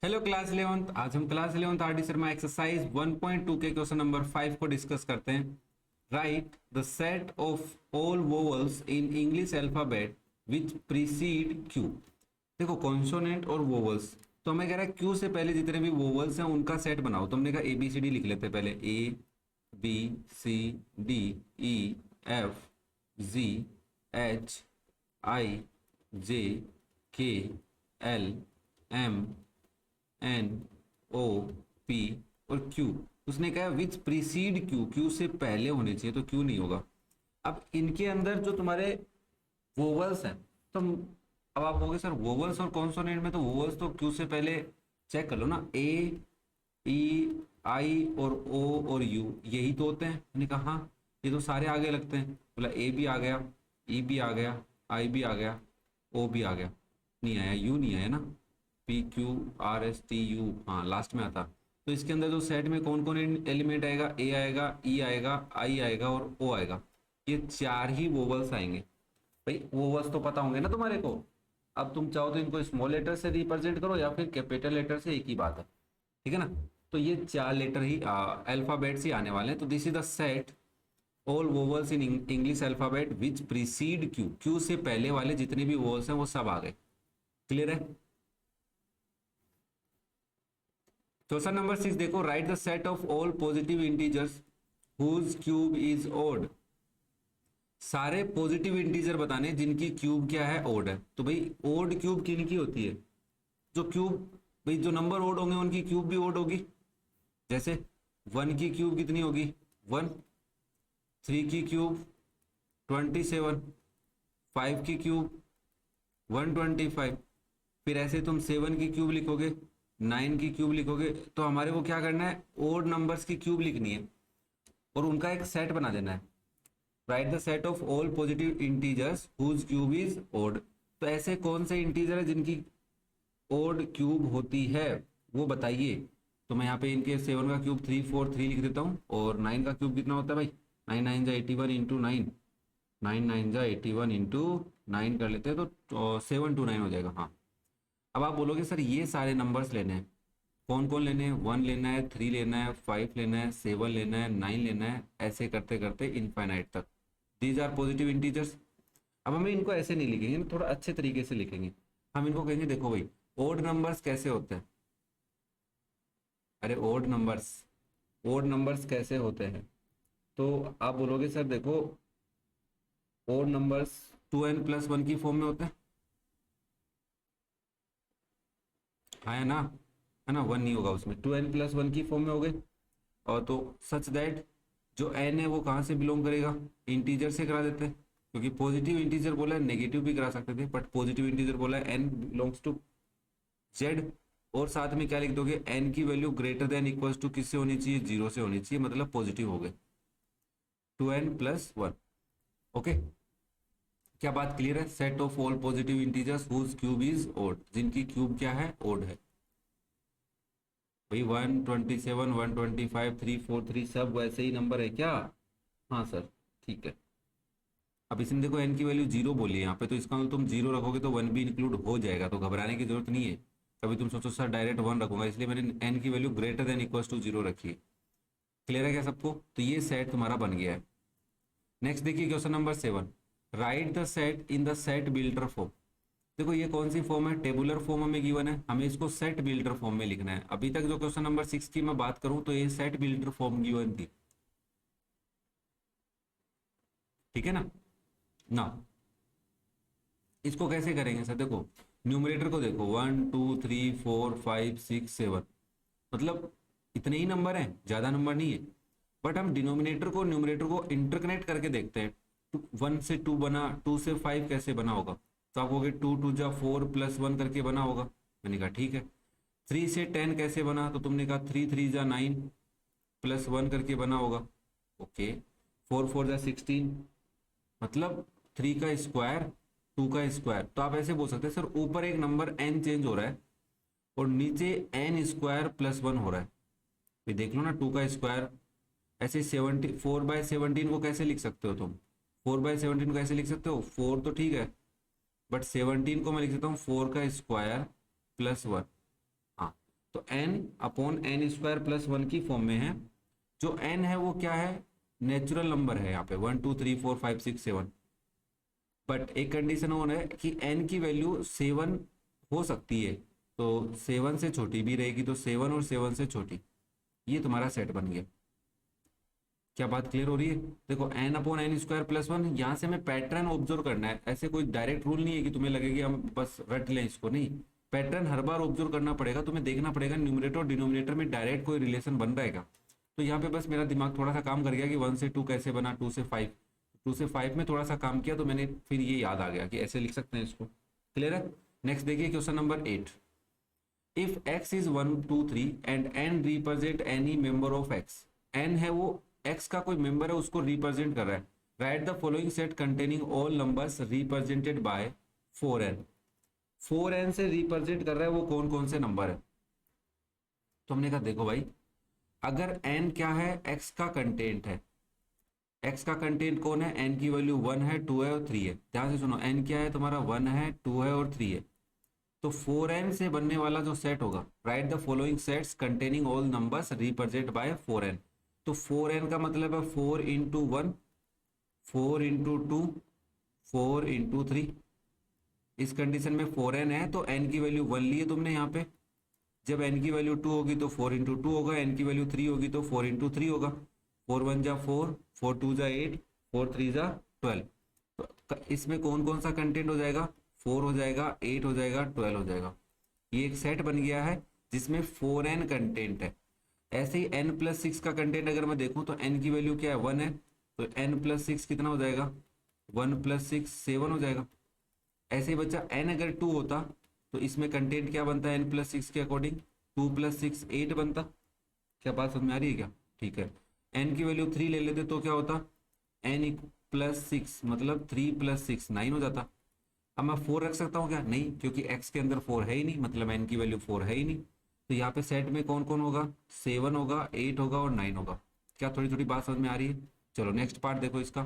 Hello class 11th। आज हम class 11th R D Sharma exercise 1.2 के क्वेश्चन नंबर 5 को डिस्कस करते हैं। Right the set of all vowels in English alphabet which preceded Q. देखो consonant और वोवल्स, तो हमें कह रहा है क्यू से पहले जितने भी वोवल्स हैं उनका सेट बनाओ। तो हमने कहा ए बी सी डी लिख लेते हैं पहले, A B C D E F G H I J K L M N O P और क्यू। उसने कहा विच प्रीसीड क्यू, क्यू से पहले होने चाहिए, तो क्यू नहीं होगा। अब इनके अंदर जो तुम्हारे वोवल्स हैं, तो अब आप कहोगे सर वोवल्स और कॉन्सोनेंट में, तो वोवल्स तो क्यू से पहले चेक कर लो ना, ए ई आई और ओ और यू यही तो होते हैं। मैंने कहा हाँ, ये तो सारे आगे लगते हैं। बोला ए भी आ गया, ई भी आ गया, आई भी आ गया, ओ भी आ गया, नहीं आया, यू नहीं आया ना, P Q R S T U, हाँ लास्ट में आता। तो इसके अंदर जो सेट में कौन कौन एलिमेंट आएगा, ए आएगा, ई आएगा, आई आएगा और ओ आएगा। ये चार ही वोवल्स आएंगे। भाई वोवल्स तो पता होंगे ना तुम्हारे को। अब तुम चाहो तो इनको स्मॉल लेटर से रिप्रेजेंट करो या फिर कैपिटल लेटर से, एक ही बात है, ठीक है ना। तो ये चार लेटर ही अल्फाबेट्स ही आने वाले हैं। तो this is the set all vowels in English alphabet which preceded Q, Q से पहले वाले जितने भी वोवल्स हैं वो सब आ गए। क्लियर है। क्वेश्चन नंबर 6 देखो, write the set of all positive integers whose cube is odd. सारे पॉजिटिव इंटीजर बताने जिनकी क्यूब क्या है, ओड है। तो भाई ओड क्यूब किन की होती है, जो क्यूब, भाई जो नंबर ओड होंगे उनकी क्यूब भी ओड होगी। जैसे 1 की क्यूब कितनी होगी 1, 3 की क्यूब 27, 5 की क्यूब 125। फिर ऐसे तुम 7 की क्यूब लिखोगे, 9 की क्यूब लिखोगे। तो हमारे को क्या करना है, ओड नंबर्स की क्यूब लिखनी है और उनका एक सेट बना देना है। Write the set of all positive integers whose cube is odd. तो ऐसे कौन से इंटीजर है जिनकी ओड क्यूब होती है वो बताइए। तो मैं यहाँ पे इनके 7 का क्यूब 343 लिख देता हूँ, और 9 का क्यूब कितना होता है भाई, 9 9 जा 81 इंटू 9, 9 9 जा 81 इंटू 9 कर लेते हैं तो 729 हो जाएगा। हाँ, अब आप बोलोगे सर ये सारे नंबर्स लेने हैं, कौन कौन लेने हैं, 1 लेना है, 3 लेना है, 5 लेना है, 7 लेना है, 9 लेना है, ऐसे करते करते इनफाइनाइट तक। These are positive integers. अब हमें इनको ऐसे नहीं लिखेंगे ना, थोड़ा अच्छे तरीके से लिखेंगे। हम इनको कहेंगे देखो भाई ओड नंबर्स कैसे होते हैं, अरे ओड नंबर्स कैसे होते हैं। तो आप बोलोगे सर देखो ओड नंबर्स 2n+1 की फॉर्म में होते हैं, हाँ है ना, है ना, 1 नहीं होगा उसमें, 2n+1 की फॉर्म में हो गए। और तो सच दैट जो n है वो कहाँ से बिलोंग करेगा, इंटीजर से करा देते हैं, क्योंकि पॉजिटिव इंटीजर बोला है, नेगेटिव भी करा सकते थे, बट पॉजिटिव इंटीजर बोला है n बिलोंग्स टू z। और साथ में क्या लिख दोगे, n की value greater than equals to किससे होनी चाहिए, 0 से होनी चाहिए, मतलब पॉजिटिव हो गए, 2n+1। ओके, क्या बात क्लियर है। Set of all positive integers whose cube is odd, जिनकी क्यूब क्या है, ओड है। भाई 127, 125, 343 सब वैसे ही नंबर है क्या, हाँ सर ठीक है। अब इसमें देखो n की वैल्यू 0 बोली है यहाँ पे, तो इसका मतलब तुम 0 रखोगे तो 1 भी इंक्लूड हो जाएगा, तो घबराने की जरूरत नहीं है। कभी तुम सोचो सर डायरेक्ट 1 रखूंगा, इसलिए मैंने n की value greater than equals to 0 रखी है। क्लियर है क्या सबको। तो ये सेट तुम्हारा बन गया है। नेक्स्ट देखिए question number 7, right the set in the set builder form. देखो ये कौन सी फॉर्म है, टेबुलर फॉर्म हमें गिवन है, हमें इसको सेट बिल्डर फॉर्म में लिखना है। अभी तक जो क्वेश्चन नंबर 6 की मैं बात करूं तो ये सेट बिल्डर फॉर्म गिवन थी, ठीक है ना। ना इसको कैसे करेंगे सर, देखो न्यूमरेटर को देखो 1 2 3 4 5 6 7, मतलब इतने ही नंबर हैं, ज्यादा नंबर नहीं है। बट हम डिनोमिनेटर को न्यूमरेटर को इंटरकनेक्ट करके देखते हैं, 1 से 2 बना, 2 से 5 कैसे बना होगा। तो आप कहोगे 2 2 जा 4 +1 करके बना होगा। मैंने कहा ठीक है। 3 से 10 कैसे बना, तो तुमने कहा 3 3 जा 9 +1 करके बना होगा। ओके, 4 4 जा 16, मतलब 3 का स्क्वायर 2 का स्क्वायर। तो आप ऐसे बोल सकते हैं सर ऊपर एक नंबर n चेंज हो रहा है और नीचे n² +1 हो रहा है। ये देख लो ना, 2 का स्क्वायर, ऐसे 4/17 को कैसे लिख सकते हो तुम, 4/17 को कैसे लिख सकते हो, 4 तो ठीक है, बट 17 को मैं लिख सकता हूँ 4 का स्क्वायर +1। हाँ, तो n/n² + 1 की फॉर्म में है। जो n है वो क्या है, नेचुरल नंबर है यहाँ पे 1 2 3 4 5 6 7। बट एक कंडीशन और है कि n की वैल्यू 7 हो सकती है, तो 7 से छोटी भी रहेगी, तो 7 और 7 से छोटी, ये तुम्हारा सेट बन गया। क्या बात क्लियर हो रही है? देखो n/n² + 1, यहाँ से हमें पैटर्न ऑब्जर्व करना है। ऐसे कोई डायरेक्ट रूल नहीं है कि तुम्हें लगेगी हम बस रट लें इसको, नहीं। पैटर्न हर बार ऑब्जर्व करना पड़ेगा, तुम्हें देखना पड़ेगा न्यूमरेटर और डिनोमिनेटर में डायरेक्ट कोई रिलेशन बन रहेगा। तो यहाँ पे बस मेरा दिमाग थोड़ा सा काम कर गया कि 1 से 2 कैसे बना, 2 से 5, 2 से 5 में थोड़ा सा काम किया, तो मैंने फिर ये याद आ गया कि ऐसे लिख सकते हैं इसको। क्लियर है? नेक्स्ट देखिए question number 8। If x is 1 2 3 and n represent any member of x, n है वो x का कोई मेंबर है, उसको रिप्रेजेंट कर रहा है। Write the following set containing all numbers represented by 4n। 4n से रिप्रेजेंट कर रहा है वो कौन कौन से नंबर है। तो हमने कहा देखो भाई, अगर n क्या है, x का कंटेंट है। x का कंटेंट कौन है, n की वैल्यू 1 है, 2 है और 3 है। ध्यान से सुनो, n क्या है तुम्हारा, 1 है, 2 है और 3 है। तो 4n से बनने वाला जो सेट होगा, right the following sets containing all numbers represent by 4n। तो 4n का मतलब है 4 इंटू 1, 4 इंटू 2, 4 इंटू 3। इस कंडीशन में 4n है तो n की वैल्यू 1 ली है तुमने यहाँ पे। जब n की वैल्यू 2 होगी तो 4 इंटू 2 होगा, n की वैल्यू 3 होगी तो 4 इंटू 3 होगा। 4 1 जा 4, 4 2 जा 8, 4 3 जा 12। तो इसमें कौन कौन सा कंटेंट हो जाएगा, 4 हो जाएगा, 8 हो जाएगा, 12 हो जाएगा। ये एक सेट बन गया है जिसमें 4n कंटेंट है। ऐसे ही n+6 का कंटेंट अगर मैं देखूं तो n की वैल्यू क्या है, 1 है, तो n+6 कितना हो जाएगा, 1+6 7 हो जाएगा। ऐसे ही बच्चा n अगर 2 होता तो इसमें कंटेंट क्या बनता है, n+6 के अकॉर्डिंग 2 + 6 8 बनता। क्या बात समझ में आ रही है क्या? ठीक है। n की वैल्यू 3 ले लेते तो क्या होता, n+6 मतलब 3 + 6 9 हो जाता। अब मैं 4 रख सकता हूँ क्या, नहीं, क्योंकि x के अंदर 4 है ही नहीं, मतलब n की वैल्यू 4 है ही नहीं। तो यहाँ पे सेट में कौन कौन होगा, 7 होगा, 8 होगा और 9 होगा। क्या थोड़ी थोड़ी बात समझ में आ रही है? चलो नेक्स्ट पार्ट देखो इसका।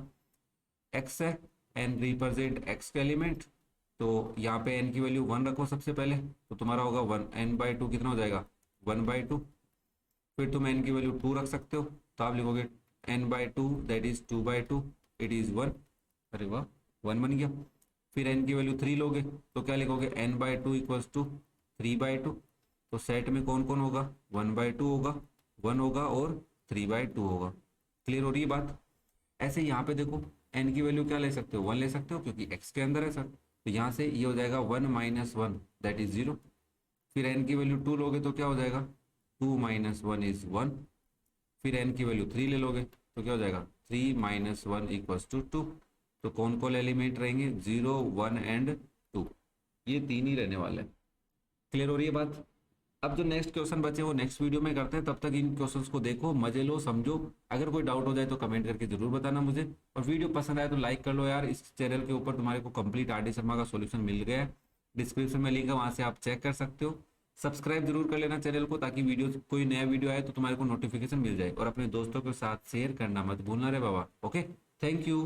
x है, n रिप्रेजेंट x का एलिमेंट, तो यहाँ पे n की वैल्यू 1 रखो सबसे पहले, तो तुम्हारा होगा 1, n/2 कितना हो जाएगा, 1/2। फिर तुम n की वैल्यू 2 रख सकते हो, तो आप लिखोगे n/2 that is 2/2, it is 1। अरे वाह, 1 बन गया। फिर n की वैल्यू 3 लोगे तो क्या लिखोगे, n/2 = 3/2। तो सेट में कौन कौन होगा, 1/2 होगा, 1 होगा और 3/2 होगा। क्लियर हो रही है बात? ऐसे यहाँ पे देखो, n की वैल्यू क्या ले सकते हो, 1 ले सकते हो क्योंकि x के अंदर है सर। तो यहाँ से ये हो जाएगा 1 - 1 दैट इज 0। फिर n की वैल्यू 2 लोगे तो क्या हो जाएगा, 2 - 1 इज 1। फिर n की वैल्यू 3 ले लोगे तो क्या हो जाएगा, 3 - 1 = 2। तो कौन कौन एलिमेंट रहेंगे, 0 1 एंड 2, ये 3 ही रहने वाले हैं। क्लियर हो रही है बात? अब जो नेक्स्ट क्वेश्चन बचे वो नेक्स्ट वीडियो में करते हैं, तब तक इन क्वेश्चंस को देखो, मजे लो, समझो। अगर कोई डाउट हो जाए तो कमेंट करके जरूर बताना मुझे, और वीडियो पसंद आए तो लाइक कर लो यार। इस चैनल के ऊपर तुम्हारे को कंप्लीट RD शर्मा का सॉल्यूशन मिल गया है, डिस्क्रिप्शन में लिंक है, वहां से आप चेक कर सकते हो। सब्सक्राइब जरूर कर लेना चैनल को, ताकि वीडियो कोई नया वीडियो आए तो तुम्हारे को नोटिफिकेशन मिल जाए। और अपने दोस्तों के साथ शेयर करना मत भूलना रे बाबा। Okay, thank you.